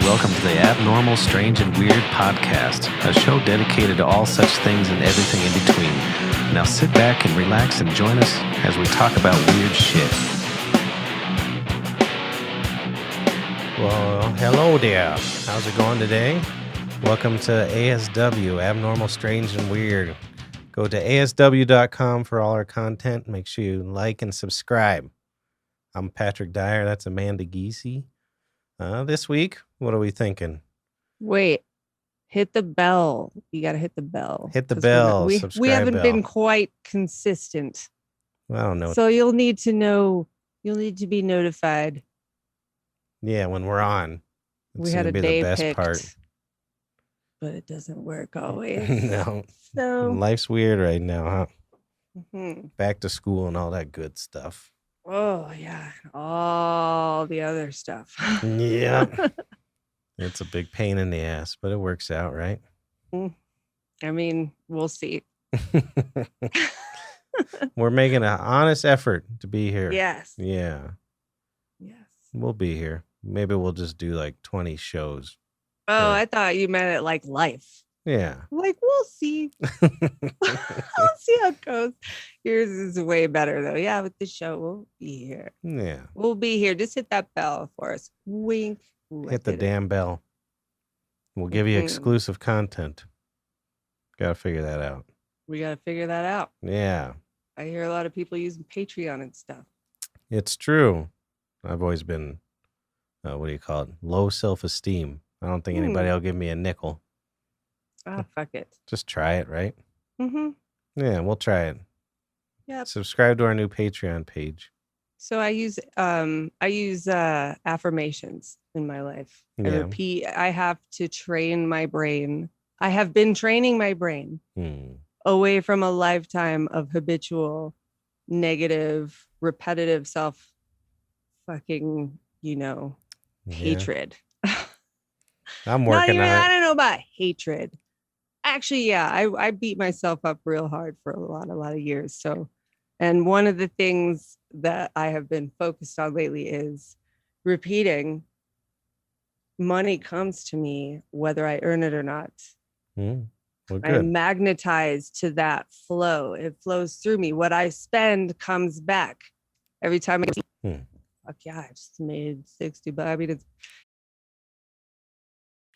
welcome to the Abnormal, Strange, and Weird podcast, a show dedicated to all such things and everything in between. Now sit back and relax and join us as we talk about weird shit. Well, hello there. How's it going today? Welcome to ASW, Abnormal, Strange, and Weird. Go to asw.com for all our content. Make sure you like and subscribe. I'm Patrick Dyer. That's Amanda Giese. This week, what are we thinking? Wait, hit the bell. You got to hit the bell. Hit the bell. We haven't been quite consistent. I don't know. So you'll need to know. You'll need to be notified. Yeah, when we're on. We had a day the best picked, part. but it doesn't work always. No. So Life's weird right now, huh? mhm. Back to school and all that good stuff. Oh yeah, all the other stuff. Yeah. It's a big pain in the ass, but it works out, right? I mean, we'll see. We're making an honest effort to be here. Yes. Yeah. Yes. We'll be here. Maybe we'll just do like 20 shows. Oh, Yeah. I thought you meant it like life. Yeah. Like, we'll see. I'll see how it goes. Yours is way better, though. Yeah, with the show, we'll be here. Yeah. We'll be here. Just hit that bell for us. Wink. Ooh, Hit the damn bell. We'll give you exclusive content. Got to figure that out. We got to figure that out. Yeah. I hear a lot of people using Patreon and stuff. It's true. I've always been, what do you call it? Low self-esteem. I don't think anybody will give me a nickel. Ah, fuck it. Just try it, right? Mm-hmm. Yeah, we'll try it. Yep. Subscribe to our new Patreon page. So I use affirmations in my life. I Yeah. repeat. I have to train my brain. I have been training my brain away from a lifetime of habitual, negative, repetitive self fucking, hatred. I'm working on it. I don't know about hatred. Actually, yeah, I beat myself up real hard for a lot of years. So, and one of the things that I have been focused on lately is repeating, money comes to me whether I earn it or not. Well, I'm magnetized to that flow. It flows through me. What I spend comes back every time I fuck yeah, I just made 60 bucks. I mean,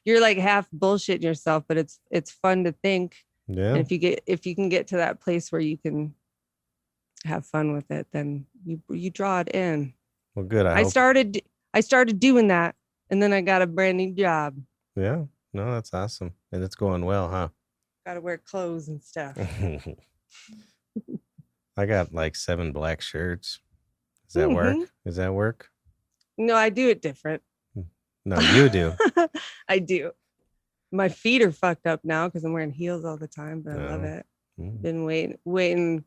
you're like half bullshitting yourself, but it's fun to think. Yeah. And if you can get to that place where you can have fun with it, then you draw it in. Well, good. I started doing that, and then I got a brand new job. Yeah. No, that's awesome. And it's going well, huh? Got to wear clothes and stuff. I got like 7 black shirts. Does that work? Does that work? No, I do it different. No, you do. I do. My feet are fucked up now because I'm wearing heels all the time, but I love it. Been waiting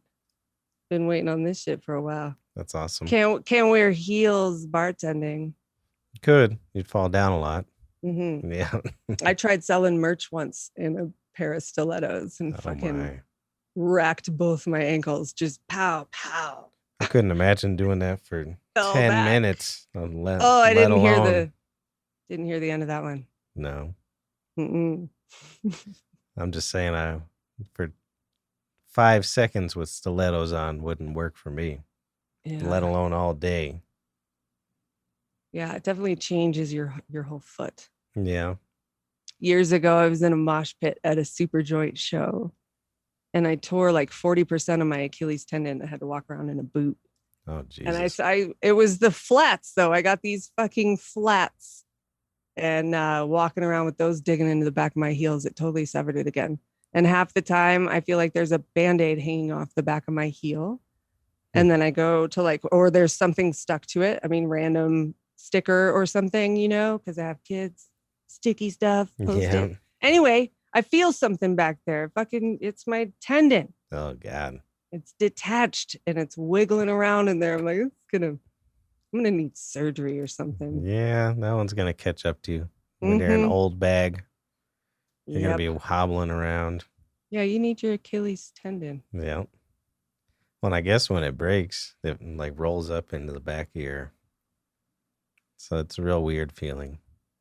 on this shit for a while. That's awesome. Can't wear heels bartending. You could. You'd fall down a lot. Yeah. I tried selling merch once in a pair of stilettos and racked both my ankles. Just pow, pow. I couldn't imagine doing that for 10 minutes. I didn't hear the end of that one. No. I'm just saying, for 5 seconds with stilettos on wouldn't work for me, let alone all day. Yeah, it definitely changes your whole foot. Yeah. Years ago, I was in a mosh pit at a super joint show, and I tore like 40% of my Achilles tendon. I had to walk around in a boot. Oh, Jesus. And it was the flats, though. I got these fucking flats, and walking around with those digging into the back of my heels, it totally severed it again. And half the time, I feel like there's a Band-Aid hanging off the back of my heel. And then I go to or there's something stuck to it. I mean, random sticker or something, because I have kids. Sticky stuff. Post-it. Anyway, I feel something back there. It's my tendon. Oh, God. It's detached and it's wiggling around in there. I'm like, I'm gonna need surgery or something. Yeah, that one's gonna catch up to you when you're an old bag. You're gonna be hobbling around. Yeah, you need your Achilles tendon. Yeah. Well, I guess when it breaks, it rolls up into the back of your. So it's a real weird feeling.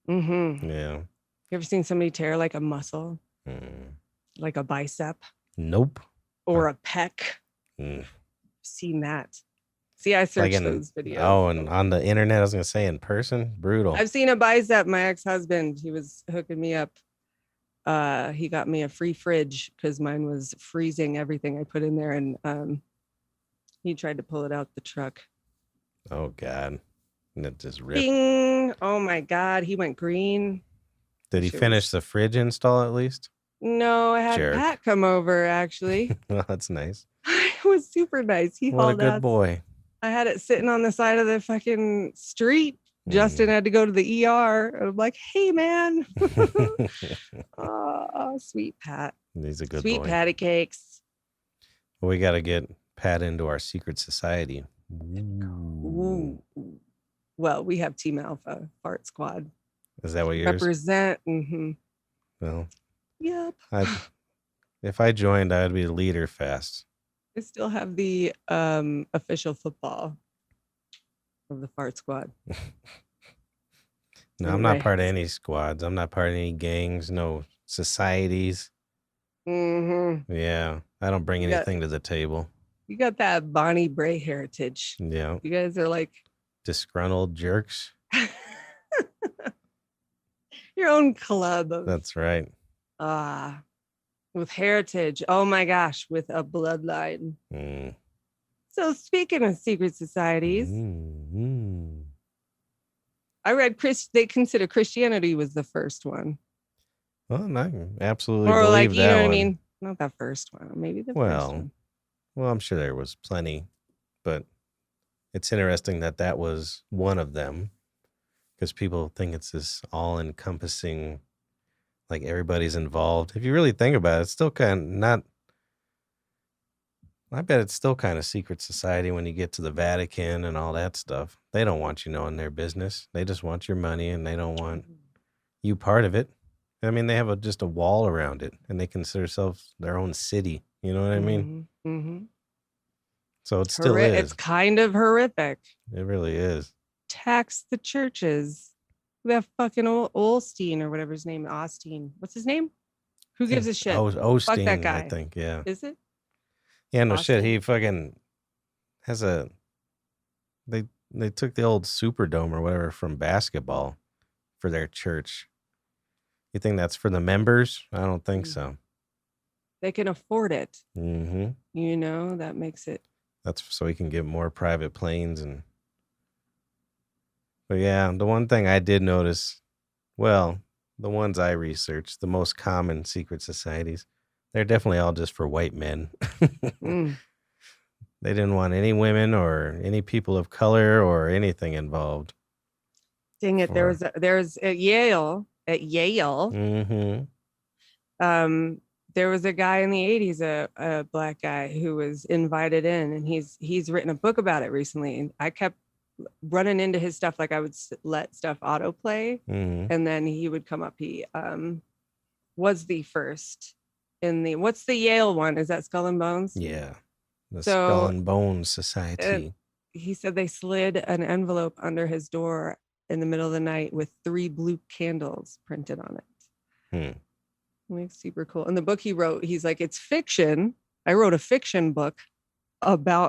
Mm-hmm. Yeah. You ever seen somebody tear like a muscle, Mm. like a bicep Nope. or a pec? Mm. Seen that? See, I Like searched those videos. and on the internet, I was gonna say in person, brutal. I've seen a bicep. My ex-husband, he was hooking me up. He got me a free fridge because mine was freezing everything I put in there, and he tried to pull it out the truck. Oh God. And it just ripped. Bing! Oh my God, he went green. Did he finish the fridge install at least? No, I had Jerk. Pat come over actually. Well, that's nice. It was super nice. He What a hauled good ass. boy. I had it sitting on the side of the fucking street. Justin had to go to the ER. I'm like, hey man. Oh, sweet Pat. He's a good Sweet boy. patty cakes. Well, we got to get Pat into our secret society. Ooh. Well, we have Team Alpha Fart Squad. Is that what yours? Represent. Mm-hmm. Well, yep. If I joined, I would be the leader fast. I still have the official football of the Fart Squad. No, I'm not part of any squads. I'm not part of any gangs, no societies. Mm-hmm. Yeah, I don't bring anything to the table. You got that Bonnie Bray heritage. Yeah. You guys are like disgruntled jerks. Your own club. That's right. With heritage. Oh my gosh, with a bloodline. Mm. So speaking of secret societies, I read they consider Christianity was the first one. Well, I absolutely or believe like, that you know what one. I mean? Not the first one, maybe the first one. Well, I'm sure there was plenty, but it's interesting that was one of them because people think it's this all-encompassing, like everybody's involved. If you really think about it, it's still kind of not. I bet it's still kind of secret society when you get to the Vatican and all that stuff. They don't want you knowing their business. They just want your money and they don't want you part of it. I mean, they have just a wall around it and they consider themselves their own city. You know what I mean? Mm-hmm. So it still is. It's kind of horrific. It really is. Tax the churches. That fucking Olstein or whatever his name is. Osteen. What's his name? Who gives a shit? Osteen, fuck that guy. I think, yeah. Is it? Yeah, no shit. He fucking has a. They took the old Superdome or whatever from basketball for their church. You think that's for the members? I don't think so. They can afford it. Mm-hmm. You know, that makes it. That's so he can get more private planes and. But yeah, the one thing I did notice, well, the ones I researched, the most common secret societies, they're definitely all just for white men. They didn't want any women or any people of color or anything involved. Dang it! There's at Yale. Mm-hmm. There was a guy in the 80s, a black guy who was invited in, and he's written a book about it recently. And I kept running into his stuff, like I would let stuff autoplay, and then he would come up. He was the first in the what's the Yale one? Is that Skull and Bones? Yeah, the Skull and Bones Society. He said they slid an envelope under his door in the middle of the night with 3 blue candles printed on it. Like, super cool. And the book he wrote, he's like, it's fiction. I wrote a fiction book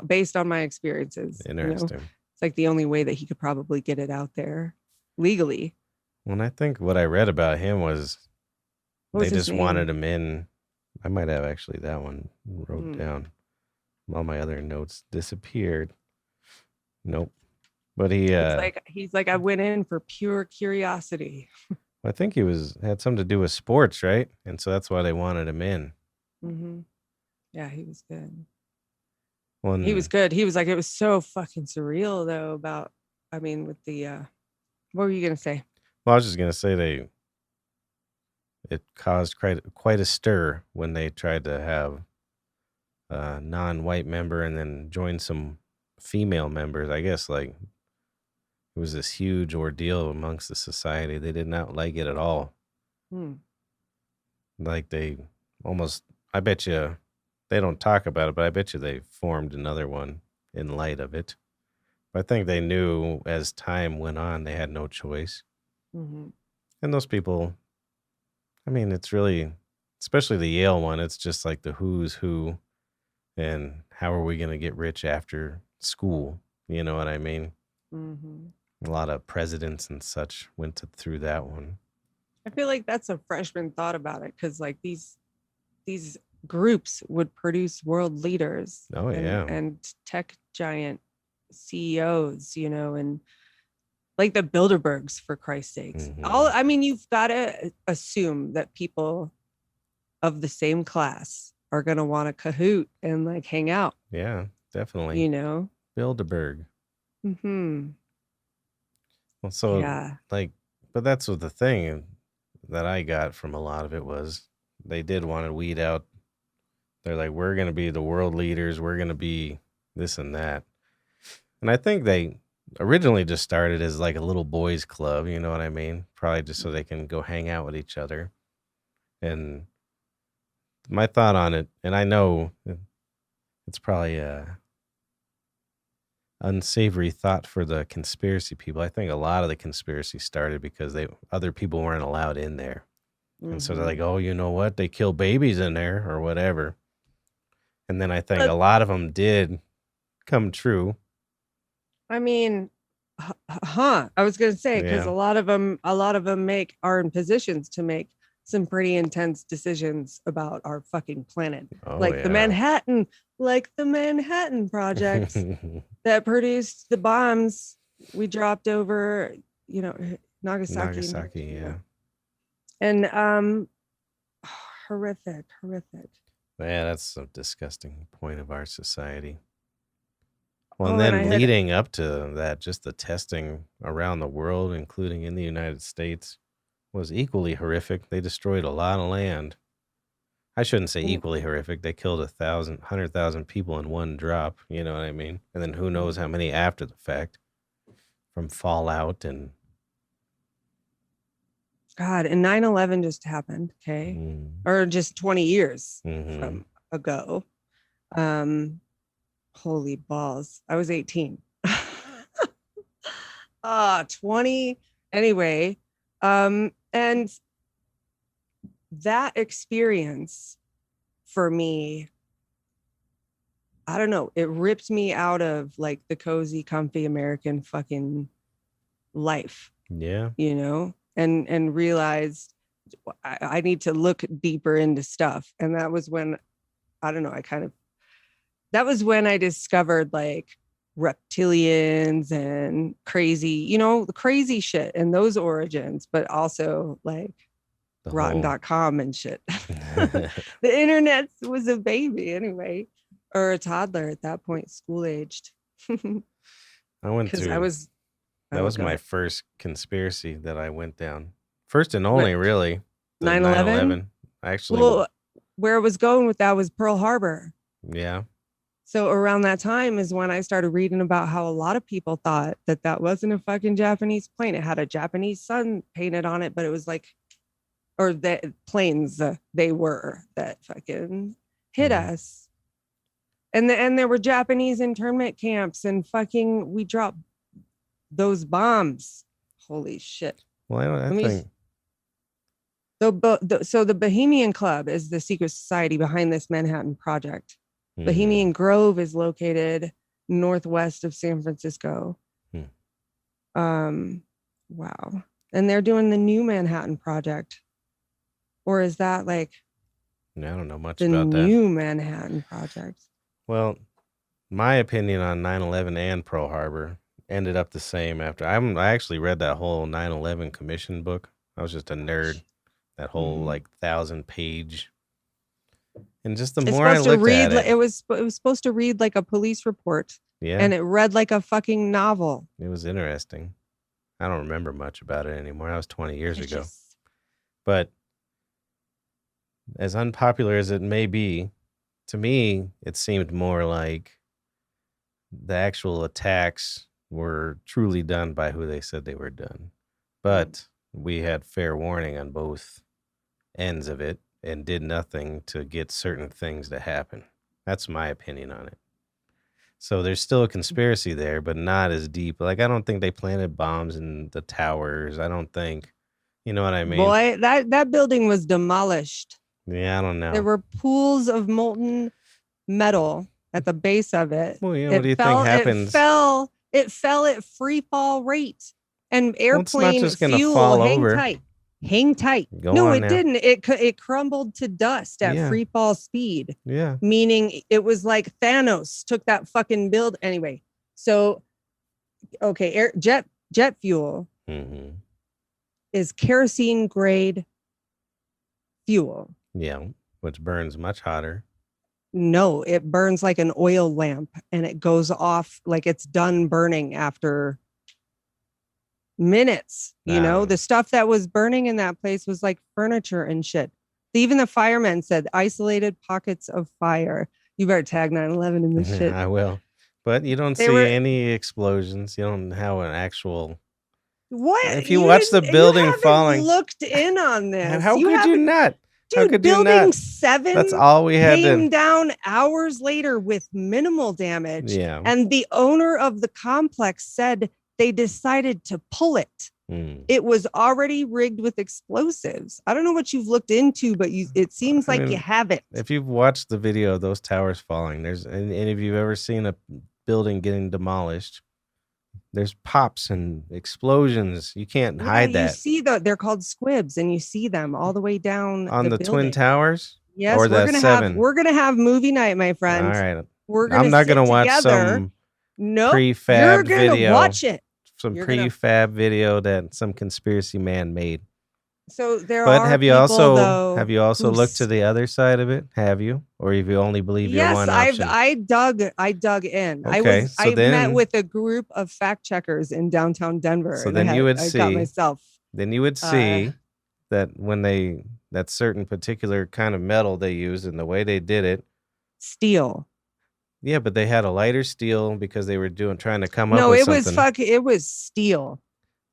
based on my experiences. Interesting. You know? It's like the only way that he could probably get it out there legally. Well, I think what I read about him was they just wanted him in. I might have actually that one wrote down. All my other notes disappeared. Nope. But he's like, I went in for pure curiosity. I think he had something to do with sports, right? And so that's why they wanted him in. Mm-hmm. Yeah, he was good. Well, he was good. He was like, it was so fucking surreal though with the, what were you going to say? Well, I was just going to say it caused quite a stir when they tried to have a non-white member and then join some female members. I guess like it was this huge ordeal amongst the society. They did not like it at all. Like they almost, I bet you, they don't talk about it, but I bet you they formed another one in light of it. But I think they knew as time went on, they had no choice. And those people, I mean, it's really, especially the Yale one, it's just like the who's who and how are we going to get rich after school? You know what I mean? Mm-hmm. A lot of presidents and such through that one. I feel like that's a freshman thought about it because like these groups would produce world leaders Oh, yeah. and tech giant CEOs, you know, and like the Bilderbergs, for Christ's sakes. Mhm. I mean, you've got to assume that people of the same class are going to want to cahoot and like hang out, Yeah, definitely. you know? Bilderberg. Hmm. Well, so Yeah. like, but that's what the thing that I got from a lot of it was they did want to weed out. They're like, we're going to be the world leaders. We're going to be this and that. And I think they originally just started as like a little boys club. You know what I mean? Probably just so they can go hang out with each other. And my thought on it, and I know it's probably a unsavory thought for the conspiracy people. I think a lot of the conspiracy started because other people weren't allowed in there. And so they're like, Mm-hmm. oh, you know what? They kill babies in there or whatever. And then I think a But lot of them did come true. I mean, I was going to say, because Yeah. a lot of them are in positions to make some pretty intense decisions about our fucking planet, Oh, like the Manhattan Project yeah. that produced the bombs we dropped over, you know, Nagasaki and Nagasaki, yeah. Hiroshima. And horrific, horrific. Yeah, that's a disgusting point of our society. Well, and Oh, and I then had leading up to that, just the testing around the world, including in the United States, was equally horrific. They destroyed a lot of land. I shouldn't say equally horrific. They killed 100,000 people in one drop. You know what I mean? And then who knows how many after the fact from fallout and. God, and 9/11 just happened, okay? Mm, Or just 20 years mm-hmm. from ago. Um, holy balls. I was 18. 20. Anyway, and that experience for me, I don't know, it ripped me out of like the cozy, comfy American fucking life, Yeah. you know, and realized I need to look deeper into stuff. And that was when, I don't know, that was when I discovered like reptilians and crazy, you know, the crazy shit and those origins, but also like The whole. rotten.com and shit. The internet was a baby anyway, or a toddler at that point, school aged. I went Because through. That was go my ahead. first conspiracy that I went down. First and What, only, really. The 9/11? 9/11. Actually, Well, where I was going with that was Pearl Harbor. yeah. So around that time is when I started reading about how a lot of people thought that that wasn't a fucking Japanese plane. It had a Japanese sun painted on it, but it was like, or the planes they were that fucking hit us. And there were Japanese internment camps and fucking we dropped those bombs. Holy shit. Well, I Let me think. so the Bohemian Club is the secret society behind this Manhattan Project. Mhm. Bohemian Grove is located northwest of San Francisco. Hmm. Wow. And they're doing the new Manhattan Project. Or is that like I don't know much the about that. new Manhattan Project? Well, my opinion on 9/11 and Pearl Harbor ended up the same after. I actually read that whole 9/11 commission book. I was just a nerd. That whole like 1,000-page. And just the It's more I supposed to looked read at it, it was supposed to read like a police report yeah, and it read like a fucking novel. it was interesting. I don't remember much about it anymore. That was 20 years ago. Just, But as unpopular as it may be, to me, it seemed more like the actual attacks were truly done by who they said they were done. But we had fair warning on both ends of it and did nothing to get certain things to happen. That's my opinion on it. So there's still a conspiracy there, but not as deep. Like, I don't think they planted bombs in the towers. I don't think You know what I mean? Boy, that building was demolished. Yeah, I don't know. There were pools of molten metal at the base of it. Well, yeah, what It do you think fell, happens? it fell at free fall rate. And Well, it's not airplane just gonna fuel, fall hang over. tight. Hang tight. Go No, on it now. didn't. It crumbled to dust at Yeah. free fall speed. Yeah. Meaning it was like Thanos took that fucking build anyway. So okay, jet fuel is kerosene grade fuel. Yeah, which burns much hotter. No, it burns like an oil lamp and it goes off like it's done burning after minutes. You know, the stuff that was burning in that place was like furniture and shit. Even the firemen said isolated pockets of fire. You better tag 9/11 in this shit. I will. But you don't see any explosions. You don't have an actual. What? If you watch the building falling, looked in on this. How could you not? Dude, how could building you not? 7 That's all we had came down hours later with minimal damage. Yeah. And the owner of the complex said they decided to pull it. It was already rigged with explosives. I don't know what you've looked into, but it seems like you haven't. If you've watched the video of those towers falling, and if you've ever seen a building getting demolished, there's pops and explosions. You can't hide that. You see they're called squibs, and you see them all the way down on the Twin Towers. Yes, or we're gonna have movie night, my friend. All right, I'm not gonna watch some prefab video. Watch it. Some prefab video that some conspiracy man made. So have you also looked to the other side of it? Have you, or have you only believe your one option? I dug in. Okay, I met with a group of fact checkers in downtown Denver. So then you would see. I got myself. Then you would see that when that certain particular kind of metal they used and the way they did it, steel. Yeah, but they had a lighter steel because they were trying to come up with something. No, it was steel.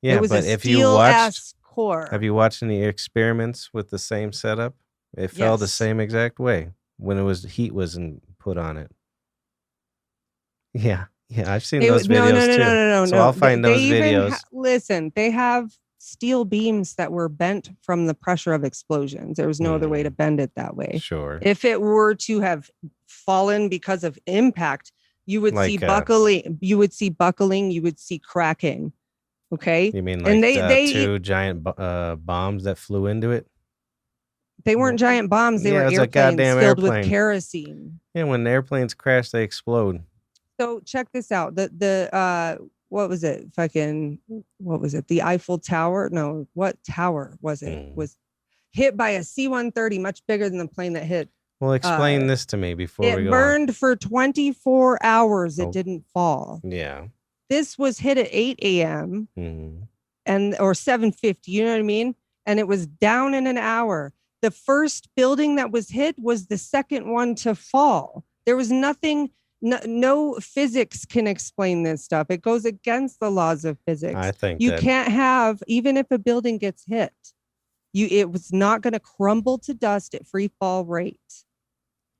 Yeah, it was but if you watched core. Have you watched any experiments with the same setup? It fell the same exact way when heat wasn't put on it. Yeah, I've seen those videos too. No. So I'll find those videos. Listen, they have steel beams that were bent from the pressure of explosions. There was no other way to bend it that way. Sure. If it were to have fallen because of impact, you would see buckling. You would see buckling. You would see cracking. Okay. You mean like they 2 giant bombs that flew into it? They weren't giant bombs. They were airplanes filled with kerosene. Yeah, when the airplanes crash, they explode. So check this out. The what was it? What was it? The Eiffel Tower? No, what tower was it? Was hit by a C-130, much bigger than the plane that hit. Well, explain this to me before we go. It burned for 24 hours. It didn't fall. Yeah. This was hit at 8 a.m. Or 7:50. You know what I mean? And it was down in an hour. The first building that was hit was the second one to fall. There was nothing. No physics can explain this stuff. It goes against the laws of physics. I think you can't have, even if a building gets hit, it was not going to crumble to dust at free fall rate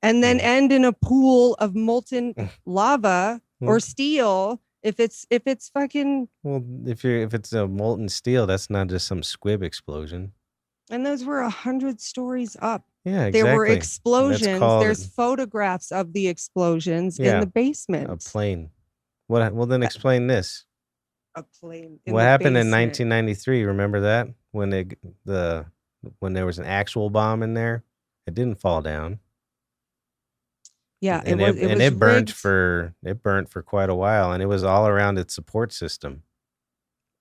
and then end in a pool of molten lava or steel. If it's fucking, well, if it's a molten steel, that's not just some squib explosion. And those were 100 stories up. Yeah, exactly. There were explosions. There's photographs of the explosions in the basement. A plane. What? Well, then explain this. A plane. What happened in 1993? Remember that when when there was an actual bomb in there, it didn't fall down. Yeah, it burnt for quite a while, and it was all around its support system.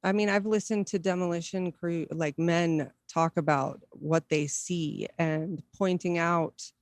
I mean, I've listened to demolition crew, like men talk about what they see and pointing out,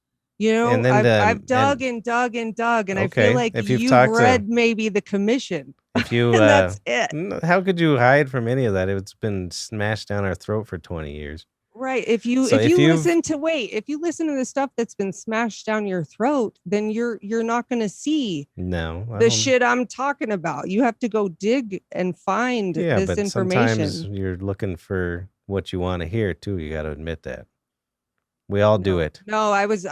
and then I've dug and I feel like you've read maybe the commission. If you, that's it. How could you hide from any of that? It's been smashed down our throat for 20 years. Right. If you listen to the stuff that's been smashed down your throat, then you're not going to see the shit I'm talking about. You have to go dig and find this information. Sometimes you're looking for what you want to hear too. You got to admit that. We all do it. No, I was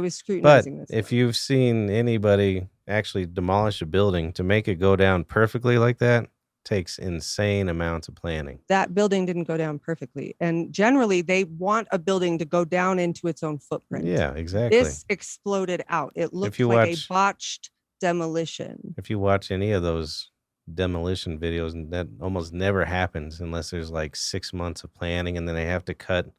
scrutinizing this. If you've seen anybody actually demolish a building to make it go down perfectly like that, takes insane amounts of planning. That building didn't go down perfectly. And generally, they want a building to go down into its own footprint. Yeah, exactly. This exploded out. It looked you like watch- a botched demolition. If you watch any of those demolition videos, that almost never happens unless there's like 6 months of planning, and then they have to cut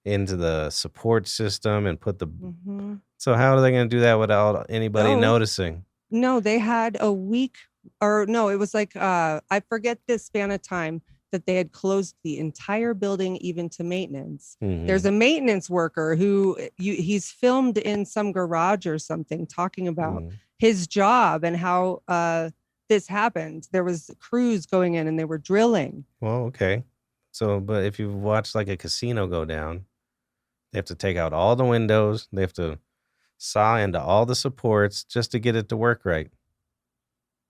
into the support system and put the. Mhm. So how are they going to do that without anybody No. noticing? No, they had a week, or no, it was like I forget the span of time that they had closed the entire building even to maintenance. Mhm. There's a maintenance worker who he's filmed in some garage or something talking about Mhm. his job and how this happened. There was crews going in and they were drilling. Well, okay. So, but if you watch like a casino go down, they have to take out all the windows. They have to saw into all the supports just to get it to work right.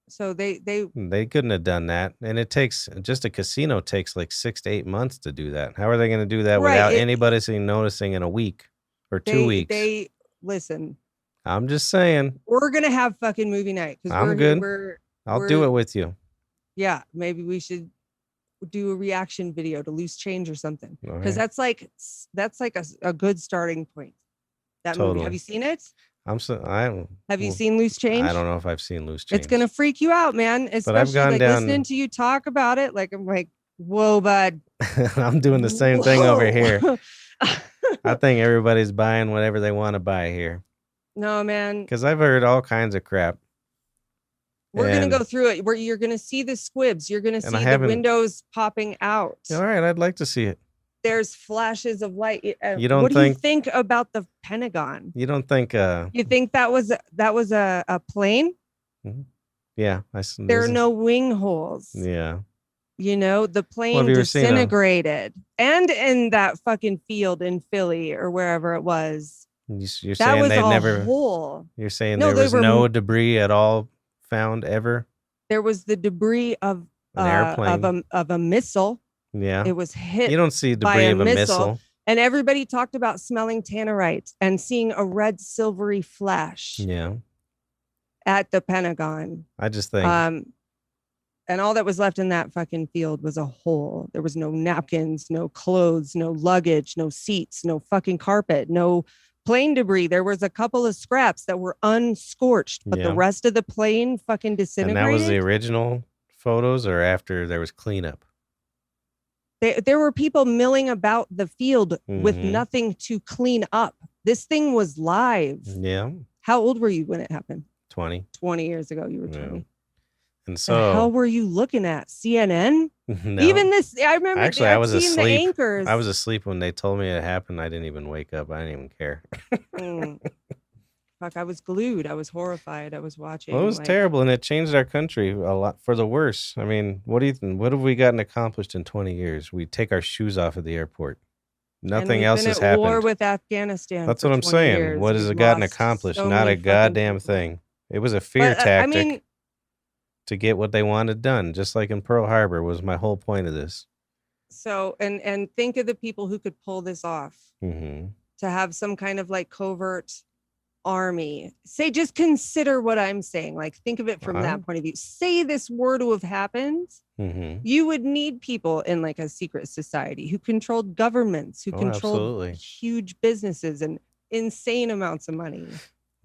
So they couldn't have done that, and it takes just a casino takes like 6 to 8 months to do that. How are they going to do that Right, without it- anybody noticing in a week or 2 weeks? They listen. I'm just saying. We're gonna have fucking movie night because I'm we're good. We're I'll do it with you. yeah. Maybe we should do a reaction video to Loose Change or something All because right. that's like a good starting point. That movie. Totally. Have you seen it? Have you seen Loose Change? I don't know if I've seen Loose Change. It's gonna freak you out, man. Especially gone like down- listening to you talk about it. Like I'm like, whoa, bud. I'm doing the same thing over here. Whoa. I think everybody's buying whatever they want to buy here No, man. because I've heard all kinds of crap. We're And- gonna go through it where you're gonna see the squibs. You're gonna And see I the haven't- windows popping out. All right, I'd like to see it. There's flashes of light. You don't what do you think- think about the Pentagon? You don't think? You think that was a plane? Yeah, There are no wing holes. Yeah. You know, the plane have you ever seen a- disintegrated. And in that fucking field in Philly or wherever it was, You're that saying was they a never. hole. You're saying No, there they was were- no debris at all found ever. There was the debris of An airplane. of a missile. Yeah. It was hit. You don't see by debris a of a missile. And everybody talked about smelling tannerite and seeing a red silvery flash Yeah. at the Pentagon. I just think. And all that was left in that fucking field was a hole. There was no napkins, no clothes, no luggage, no seats, no fucking carpet, no plane debris. There was a couple of scraps that were unscorched, but Yeah. the rest of the plane fucking and disintegrated. that was the original photos, or after there was cleanup. There were people milling about the field with Mhm. nothing to clean up. This thing was live. Yeah. How old were you when it happened? 20. 20 years ago, you were Yeah. 20. And The hell so. were you looking at? CNN? No. Even this, I remember Actually, I've I was seen asleep. the anchors. I was asleep when they told me it happened. I didn't even wake up. I didn't even care. Mm. Fuck, I was glued. I was horrified. I was watching. Well, it was like, terrible, and it changed our country a lot for the worse. I mean, what do you think? What have we gotten accomplished in 20 years? We take our shoes off at the airport. and Nothing we've else been has at war happened. with Afghanistan. That's for what I'm 20 saying. years. What has We've it gotten lost accomplished? so Not many a fucking goddamn people. thing. It was a fear But, tactic I mean, to get what they wanted done, just like in Pearl Harbor was my whole point of this. so and think of the people who could pull this off. Mm-hmm. To have some kind of like covert army. Say, just consider what I'm saying. Like, think of it from that point of view. Say this were to have happened, Mm-hmm. you would need people in like a secret society who controlled governments, who Oh, controlled absolutely. huge businesses and insane amounts of money,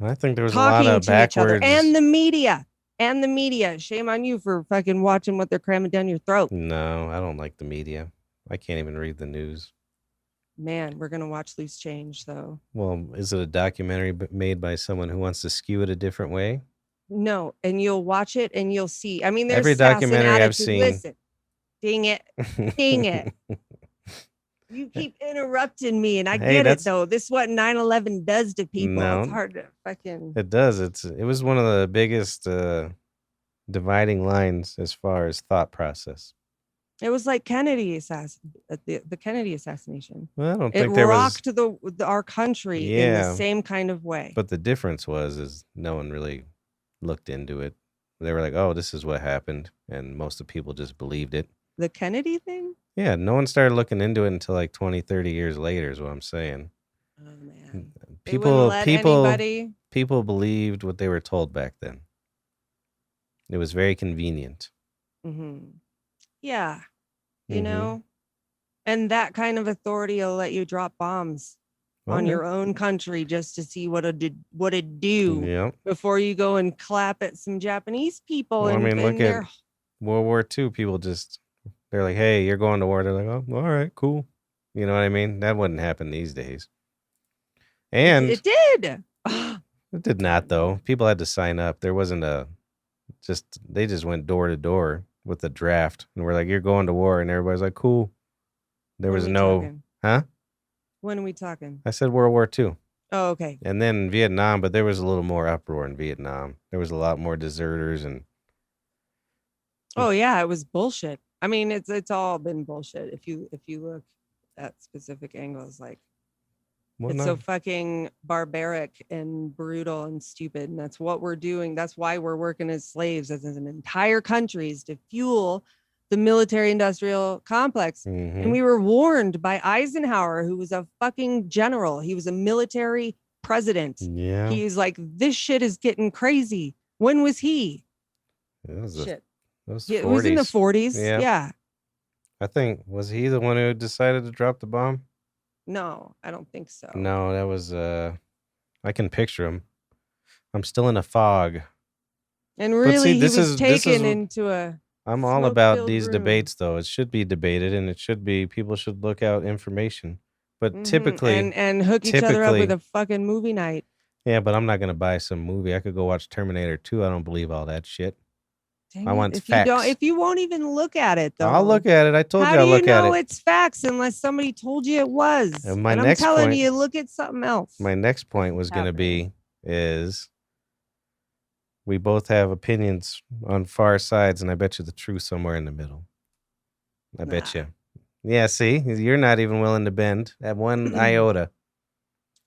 I think there was talking a lot of to each other, backwards. and the media. And the media. Shame on you for fucking watching what they're cramming down your throat. No, I don't like the media. I can't even read the news. Man, we're gonna watch Loose Change though. Well, is it a documentary made by someone who wants to skew it a different way? No, and you'll watch it and you'll see. I mean, there's Every sass and documentary I've attitude. seen. Listen, ding it. Dang it. You keep interrupting me, and I Hey, get it that's- though. This is what 9/11 does to people. No. It's hard to fucking. It does. It was one of the biggest dividing lines as far as thought process. It was like Kennedy the Kennedy assassination. Well, I don't It think there was, rocked our country in Yeah. the same kind of way. but the difference is no one really looked into it. They were like, "Oh, this is what happened," and most of the people just believed it. The Kennedy thing. Yeah, no one started looking into it until like 20, 30 years later is what I'm saying. Oh man. They wouldn't let anybody. People believed what they were told back then. It was very convenient. Yeah, you Mm-hmm. know, and that kind of authority will let you drop bombs Oh on yeah. your own country just to see what it do Yep. before you go and clap at some Japanese people Well, I mean, look and at their World War II. People just they're like, "Hey, you're going to war." They're like, "Oh, all right, cool." You know what I mean? That wouldn't happen these days. And it did. it did not though. People had to sign up. There wasn't a just they just went door to door with the draft and we're like, "You're going to war," and everybody's like, "Cool." There When are was we no, talking? huh? When are we talking? I said World War II. Oh, okay. And then Vietnam, but there was a little more uproar in Vietnam. There was a lot more deserters and Oh yeah, it was bullshit. I mean, it's all been bullshit. If you look at specific angles, like it's so whatnot. fucking barbaric and brutal and stupid. And that's what we're doing. That's why we're working as slaves as an entire countries to fuel the military industrial complex. And Mm-hmm. we were warned by Eisenhower, who was a fucking general. He was a military president. Yeah. He's like, this shit is getting crazy. When was he? It was Shit. those Yeah, it was in the 40s. 40s. Yeah. Yeah. I think was he the one who decided to drop the bomb? No, I don't think so. No, that was I can picture him. I'm still in a fog. And But see, really, he was this is taken into a I'm all smoke about filled these room. debates though. It should be debated and it should be people should look out information. But And hook each other up with typically, a fucking movie night. yeah, but I'm not gonna buy some movie. I could go watch Terminator 2. I don't believe all that shit. I Dang it. want facts. If you won't even look at it I'll though, look at it. I told how you do I'll you look at know it. it's facts unless somebody told you it was? And And I'm telling you, look at something else my next point was gonna happening. be is we both have opinions on far sides, and I bet you the truth somewhere in the middle. I bet Nah. you. Yeah, see, you're not even willing to bend at one iota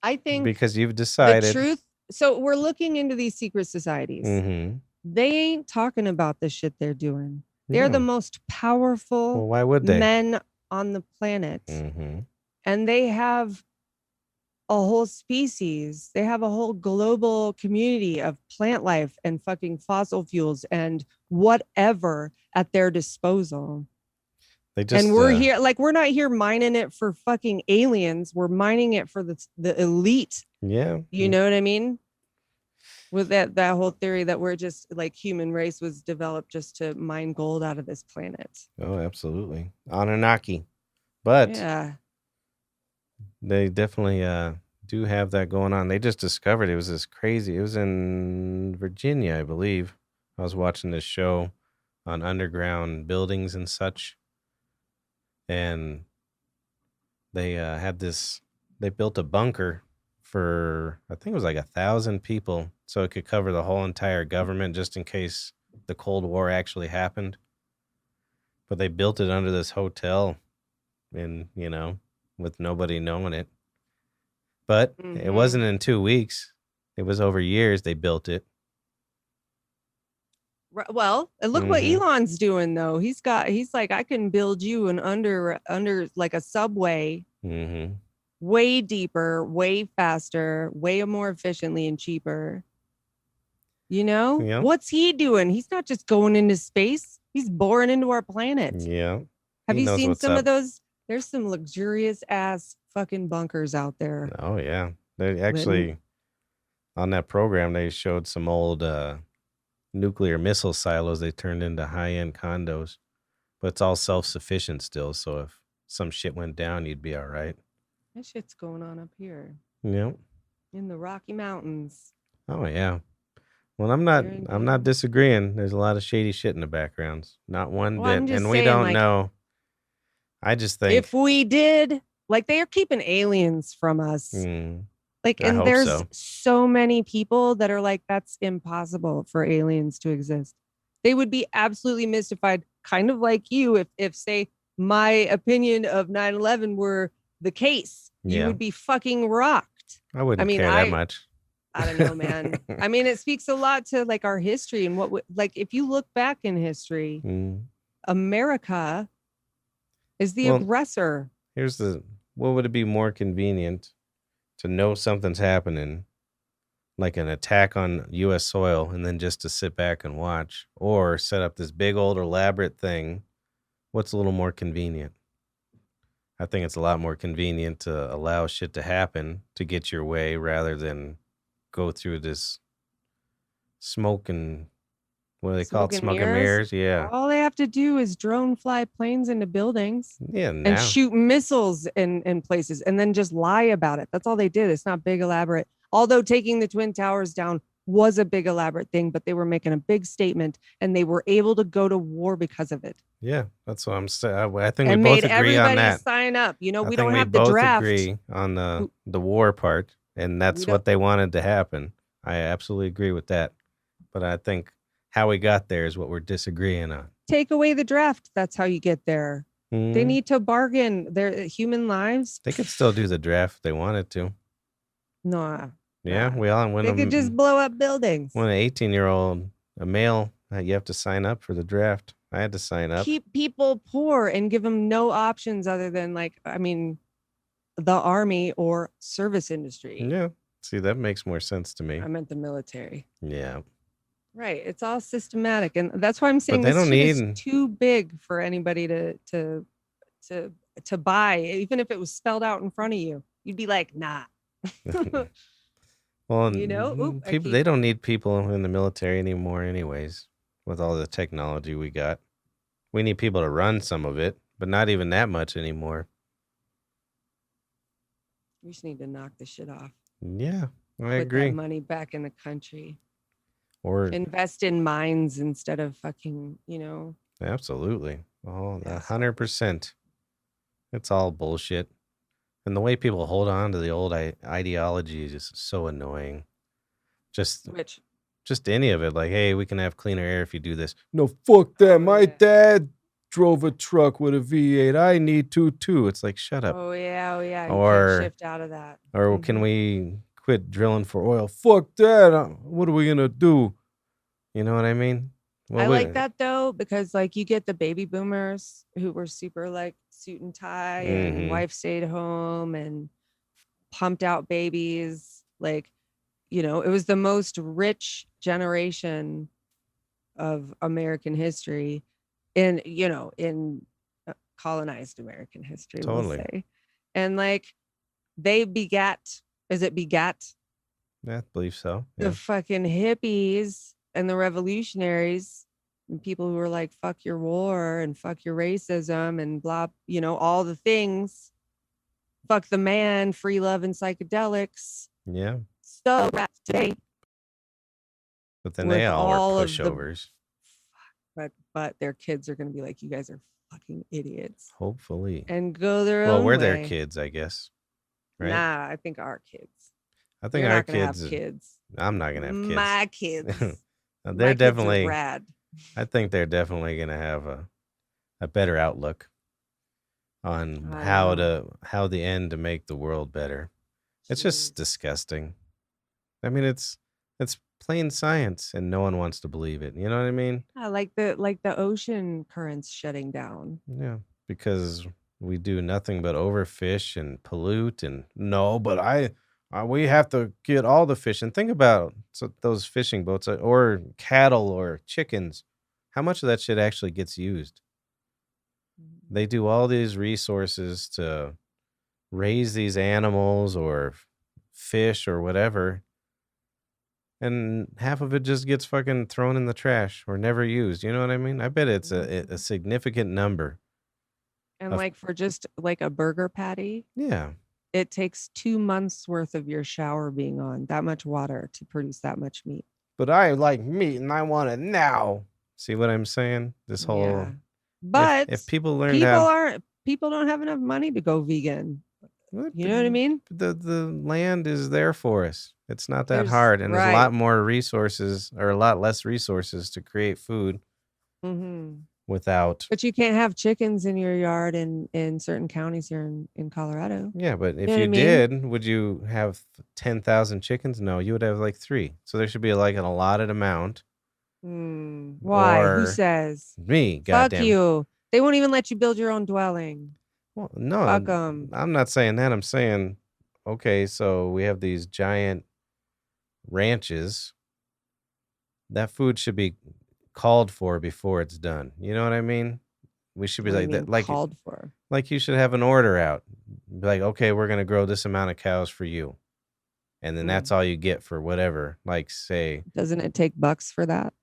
I think because you've the decided. truth. So we're looking into these secret societies. Mm-hmm. They ain't talking about the shit they're doing. They're the No. most powerful Well, why would they? men on the planet. Mm-hmm. And they have a whole species. They have a whole global community of plant life and fucking fossil fuels and whatever at their disposal. They And just, we're here, like, we're not here mining it for fucking aliens. We're mining it for the elite. yeah. You know what I mean? With that whole theory that we're just like human race was developed just to mine gold out of this planet. Oh, absolutely. Anunnaki. But Yeah. they definitely do have that going on. They just discovered it was this crazy. It was in Virginia, I believe. I was watching this show on underground buildings and such, and they had this. They built a bunker for I think it was like 1,000 people, so it could cover the whole entire government just in case the Cold War actually happened. But they built it under this hotel, and with nobody knowing it. But it wasn't in 2 weeks. It was over years they built it. Well, and look what Elon's doing though. He's like, I can build you an under like a subway Mm-hmm. way deeper, way faster, way more efficiently and cheaper. Yep. What's he doing? He's not just going into space. He's boring into our planet. Yeah. Have He you knows seen what's some up. of those? There's some luxurious ass fucking bunkers out there. Oh yeah. They actually on that program they showed some old nuclear missile silos they turned into high-end condos. But it's all self-sufficient still, so if some shit went down, you'd be all right. That shit's going on up here Yep. in the Rocky Mountains. Oh yeah. Well, I'm not disagreeing. There's a lot of shady shit in the backgrounds. Not one Well, I'm bit. just And we saying, don't like, know. I just think if we did, like, they are keeping aliens from us. Like, I and hope there's so. many people that are like, that's impossible for aliens to exist. They would be absolutely mystified, kind of like you, if say my opinion of 9/11 were the case. You Yeah. would be fucking rocked. I wouldn't mean, care that much. I don't know, man. I mean, it speaks a lot to like our history and like if you look back in history, America is the aggressor. What would it be more convenient to know something's happening like an attack on U.S. soil and then just to sit back and watch, or set up this big old elaborate thing. What's a little more convenient? I think it's a lot more convenient to allow shit to happen to get your way rather than go through this smoke and what do they call it? Smoke and Smoke and mirrors. mirrors. Yeah. All they have to do is drone fly planes into buildings Yeah. and Now. shoot missiles in places and then just lie about it. That's all they did. It's not big elaborate. Although taking the Twin Towers down was a big elaborate thing, but they were making a big statement and they were able to go to war because of it. Yeah. That's what I'm saying. I think And we both made agree on everybody that. sign up. You know, I we think don't we have the both draft. agree on the war part, and that's what they wanted to happen. I absolutely agree with that. But I think how we got there is what we're disagreeing on. Take away the draft. That's how you get there. They need to bargain their human lives. They could still do the draft if they wanted to. No. Yeah, we all They could just blow up buildings. When an 18-year-old, a male, you have to sign up for the draft. I had to sign up. Keep people poor and give them no options other than the army or service industry. Yeah. See, that makes more sense to me. I meant the military. Yeah. Right. It's all systematic. And that's why I'm saying this is too big for anybody to buy. Even if it was spelled out in front of you, you'd be like, nah. Well, people they don't need people in the military anymore anyways, with all the technology we got. We need people to run some of it, but not even that much anymore. We just need to knock this shit off. Yeah, I agree. agree. Put that money back in the country. Or invest in mines instead of fucking, Absolutely. 100%. It's all bullshit. And the way people hold on to the old ideology is just so annoying. Just any of it. Like, hey, we can have cleaner air if you do this. No, fuck that. My dad drove a truck with a V8. I need to too. It's like, shut up. Oh yeah. You or can't shift out of that. Or can we quit drilling for oil? Fuck that. What are we gonna do? You know what I mean? I like that though, because like you get the baby boomers who were super like suit and tie and wife stayed home and pumped out babies. Like, it was the most rich generation of American history in colonized American history, totally. We'll say. And like they begat. Yeah, I believe so. Yeah. The fucking hippies and the revolutionaries and people who were like, fuck your war and fuck your racism and blah, all the things. Fuck the man, free love and psychedelics. Yeah. So that's today. But then they all are pushovers. But their kids are going to be like, you guys are fucking idiots. Hopefully. And go their own way. Well, we're their kids, I guess. Right? Nah, I think our kids. I think You're our not gonna kids. Have kids. I'm not gonna have kids. My kids. They're My definitely kids are rad. I think they're definitely gonna have a better outlook on how the end to make the world better. It's just disgusting. I mean, it's plain science, and no one wants to believe it. You know what I mean? Like the ocean currents shutting down. Yeah, because we do nothing but overfish and pollute, and but we have to get all the fish. And think about those fishing boats or cattle or chickens. How much of that shit actually gets used? They do all these resources to raise these animals or fish or whatever. And half of it just gets fucking thrown in the trash or never used. You know what I mean? I bet it's a significant number. And like for just like a burger patty. Yeah. It takes 2 months worth of your shower being on, that much water to produce that much meat. But I like meat and I want it now. See what I'm saying? This whole. Yeah. But if people learn people don't have enough money to go vegan. You know what I mean? The land is there for us. It's not that hard. And there's a lot more resources or a lot less resources to create food. Without. But you can't have chickens in your yard in certain counties here in Colorado. Yeah, but if you did, would you have 10,000 chickens? No, you would have like 3. So there should be like an allotted amount. Why? Who says? Me, goddamn. Fuck you. They won't even let you build your own dwelling. Well, no, fuck them. I'm not saying that. I'm saying, okay, so we have these giant ranches, that food should be called for before it's done. You know what I mean? We should be What do you like mean that, called for? like you should have an order out. Be like, okay, we're gonna grow this amount of cows for you, and then that's all you get for whatever. Like, say, Doesn't it take bucks for that?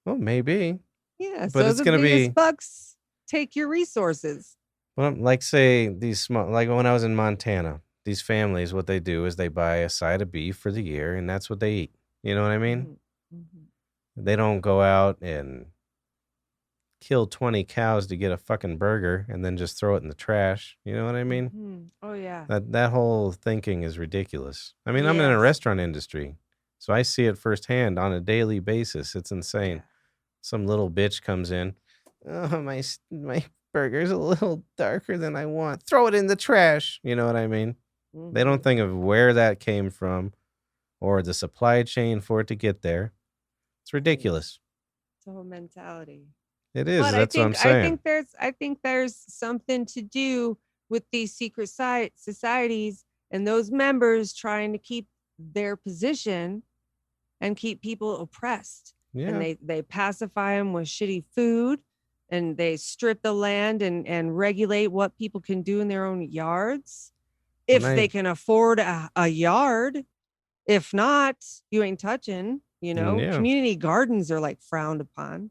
well, maybe, Yeah. but So it's the gonna biggest be. bucks take your resources. Well, like say these small, like when I was in Montana, these families, what they do is they buy a side of beef for the year, and that's what they eat. You know what I mean? Mm-hmm. They don't go out and kill 20 cows to get a fucking burger and then just throw it in the trash. You know what I mean? Mm-hmm. Oh yeah. That whole thinking is ridiculous. I mean, I'm in a Yes. restaurant industry, so I see it firsthand on a daily basis. It's insane. Yeah. Some little bitch comes in. Oh, my burger's a little darker than I want. Throw it in the trash. You know what I mean? They don't think of where that came from or the supply chain for it to get there. It's ridiculous. It's a whole mentality. It is. But That's what I'm saying. I think there's something to do with these secret societies and those members trying to keep their position and keep people oppressed. And Yeah. they pacify them with shitty food, and they strip the land and regulate what people can do in their own yards if they can afford a yard. If not, you ain't touching. Yeah. Community gardens are like frowned upon.